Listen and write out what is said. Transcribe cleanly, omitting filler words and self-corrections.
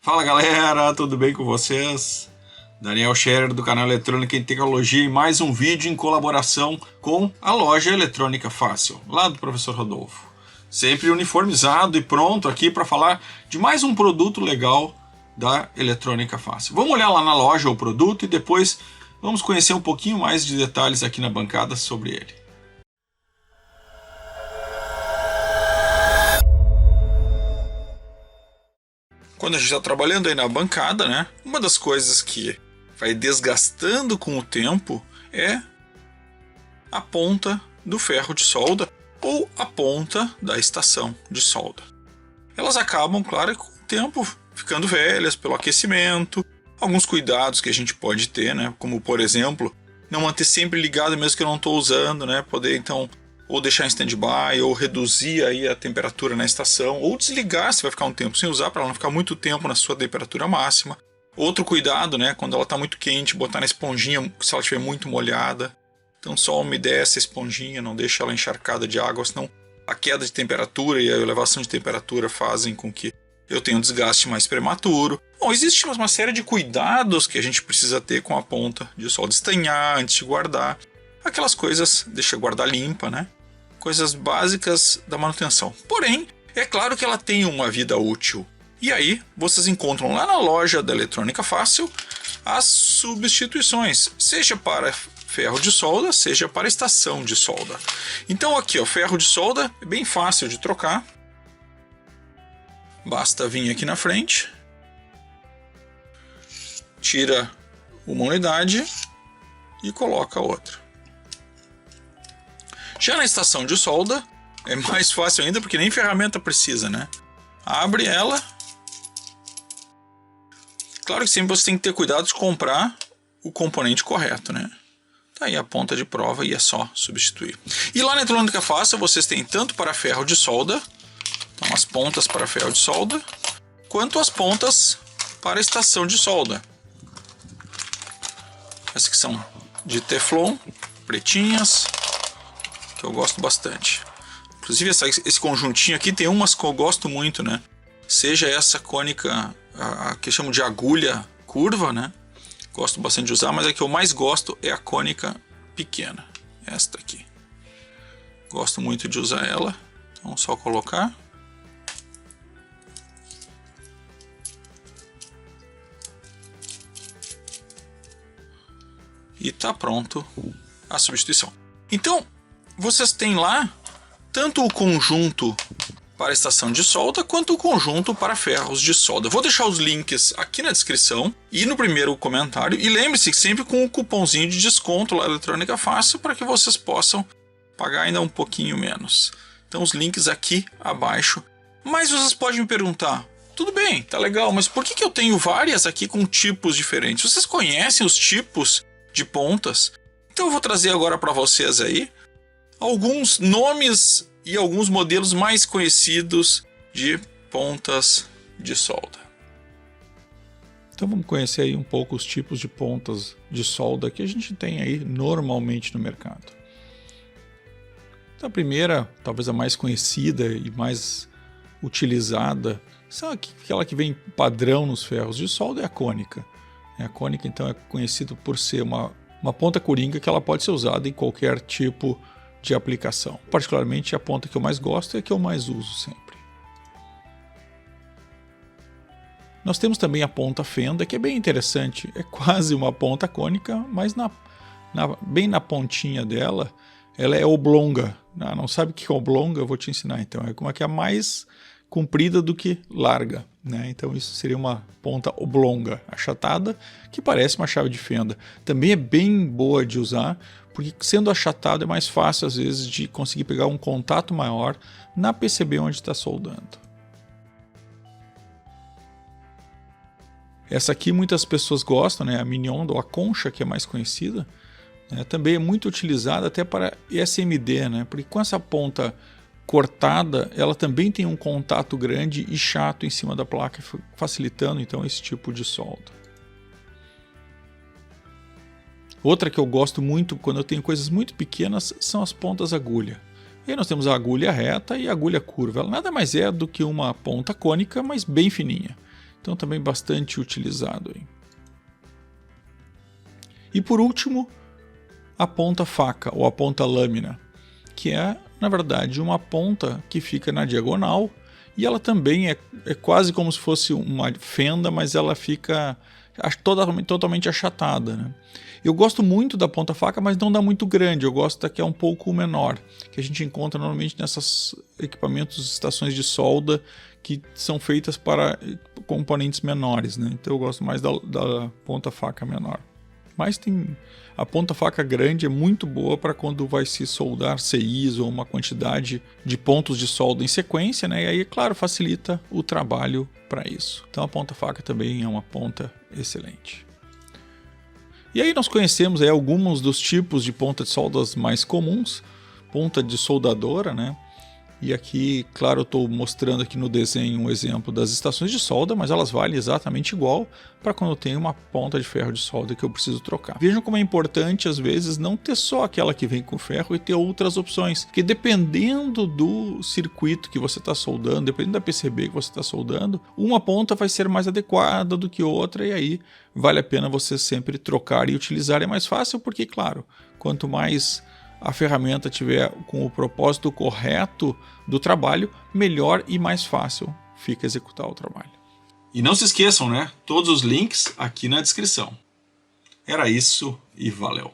Fala galera, tudo bem com vocês? Daniel Scherer do canal Eletrônica em Tecnologia e mais um vídeo em colaboração com a loja Eletrônica Fácil, lá do professor Rodolfo. Sempre uniformizado e pronto aqui para falar de mais um produto legal da Eletrônica Fácil. Vamos olhar lá na loja o produto e depois vamos conhecer um pouquinho mais de detalhes aqui na bancada sobre ele. Quando a gente está trabalhando aí na bancada, né, uma das coisas que vai desgastando com o tempo é a ponta do ferro de solda ou a ponta da estação de solda. Elas acabam, claro, com o tempo ficando velhas pelo aquecimento, alguns cuidados que a gente pode ter, né, como por exemplo, não manter sempre ligado mesmo que eu não estou usando, né, poder então ou deixar em stand-by, ou reduzir aí a temperatura na estação, ou desligar se vai ficar um tempo sem usar, para ela não ficar muito tempo na sua temperatura máxima. Outro cuidado, né, quando ela está muito quente, botar na esponjinha se ela estiver muito molhada. Então só umedece a esponjinha, não deixa ela encharcada de água, senão a queda de temperatura e a elevação de temperatura fazem com que eu tenha um desgaste mais prematuro. Bom, existe uma série de cuidados que a gente precisa ter com a ponta de solda, estanhar antes de guardar. Aquelas coisas, deixa guardar limpa, né? Coisas básicas da manutenção. Porém, é claro que ela tem uma vida útil. E aí, vocês encontram lá na loja da Eletrônica Fácil as substituições, seja para ferro de solda, seja para estação de solda. Então aqui, ó, ferro de solda é bem fácil de trocar. Basta vir aqui na frente, tira uma unidade e coloca outra. Já na estação de solda é mais fácil ainda porque nem ferramenta precisa, né? Abre ela. Claro que sempre você tem que ter cuidado de comprar o componente correto, né? Tá aí a ponta de prova e é só substituir. E lá na Eletrônica Fácil vocês têm tanto para ferro de solda, então as pontas para ferro de solda, quanto as pontas para estação de solda. Essas que são de Teflon, pretinhas, que eu gosto bastante. Inclusive esse conjuntinho aqui tem umas que eu gosto muito, né? Seja essa cônica, a que eu chamo de agulha curva, né? Gosto bastante de usar, mas a que eu mais gosto é a cônica pequena. Esta aqui. Gosto muito de usar ela. Então só colocar. E tá pronto a substituição. Então, vocês têm lá tanto o conjunto para estação de solda quanto o conjunto para ferros de solda. Vou deixar os links aqui na descrição e no primeiro comentário. E lembre-se sempre com o cupomzinho de desconto lá Eletrônica Fácil para que vocês possam pagar ainda um pouquinho menos. Então os links aqui abaixo. Mas vocês podem me perguntar, tudo bem, tá legal, mas por que eu tenho várias aqui com tipos diferentes? Vocês conhecem os tipos de pontas? Então eu vou trazer agora para vocês aí alguns nomes e alguns modelos mais conhecidos de pontas de solda. Então vamos conhecer aí um pouco os tipos de pontas de solda que a gente tem aí normalmente no mercado. Então a primeira, talvez a mais conhecida e mais utilizada, são aquela que vem padrão nos ferros de solda, é a cônica. A cônica então é conhecida por ser uma ponta coringa que ela pode ser usada em qualquer tipo de aplicação. Particularmente a ponta que eu mais gosto é a que eu mais uso sempre. Nós temos também a ponta fenda, que é bem interessante. É quase uma ponta cônica, mas bem na pontinha dela, ela é oblonga. Não sabe o que é oblonga? Eu vou te ensinar então. É uma que é mais comprida do que larga, né? Então isso seria uma ponta oblonga, achatada, que parece uma chave de fenda. Também é bem boa de usar, porque sendo achatado é mais fácil às vezes de conseguir pegar um contato maior na PCB onde está soldando. Essa aqui muitas pessoas gostam, né? A Minion ou a concha, que é mais conhecida, né? Também é muito utilizada até para SMD, né? Porque com essa ponta cortada, ela também tem um contato grande e chato em cima da placa, facilitando então esse tipo de solda. Outra que eu gosto muito quando eu tenho coisas muito pequenas são as pontas agulha. E aí nós temos a agulha reta e a agulha curva. Ela nada mais é do que uma ponta cônica, mas bem fininha. Então também bastante utilizado aí. E por último, a ponta faca ou a ponta lâmina, que é, na verdade, uma ponta que fica na diagonal e ela também é quase como se fosse uma fenda, mas ela fica totalmente achatada, né? Eu gosto muito da ponta faca, mas não da muito grande, eu gosto da que é um pouco menor, que a gente encontra normalmente nessas equipamentos, estações de solda que são feitas para componentes menores, né? Então eu gosto mais da ponta faca menor. Mas a ponta faca grande é muito boa para quando vai se soldar CIs ou uma quantidade de pontos de solda em sequência, né? E aí, claro, facilita o trabalho para isso. Então a ponta faca também é uma ponta excelente. E aí nós conhecemos aí alguns dos tipos de ponta de soldas mais comuns, ponta de soldadora, né? E aqui, claro, eu estou mostrando aqui no desenho um exemplo das estações de solda, mas elas valem exatamente igual para quando eu tenho uma ponta de ferro de solda que eu preciso trocar. Vejam como é importante, às vezes, não ter só aquela que vem com ferro e ter outras opções, porque dependendo do circuito que você está soldando, dependendo da PCB que você está soldando, uma ponta vai ser mais adequada do que outra, e aí vale a pena você sempre trocar e utilizar. É mais fácil porque, claro, quanto mais a ferramenta tiver com o propósito correto do trabalho, melhor e mais fácil fica executar o trabalho. E não se esqueçam, né? Todos os links aqui na descrição. Era isso e valeu!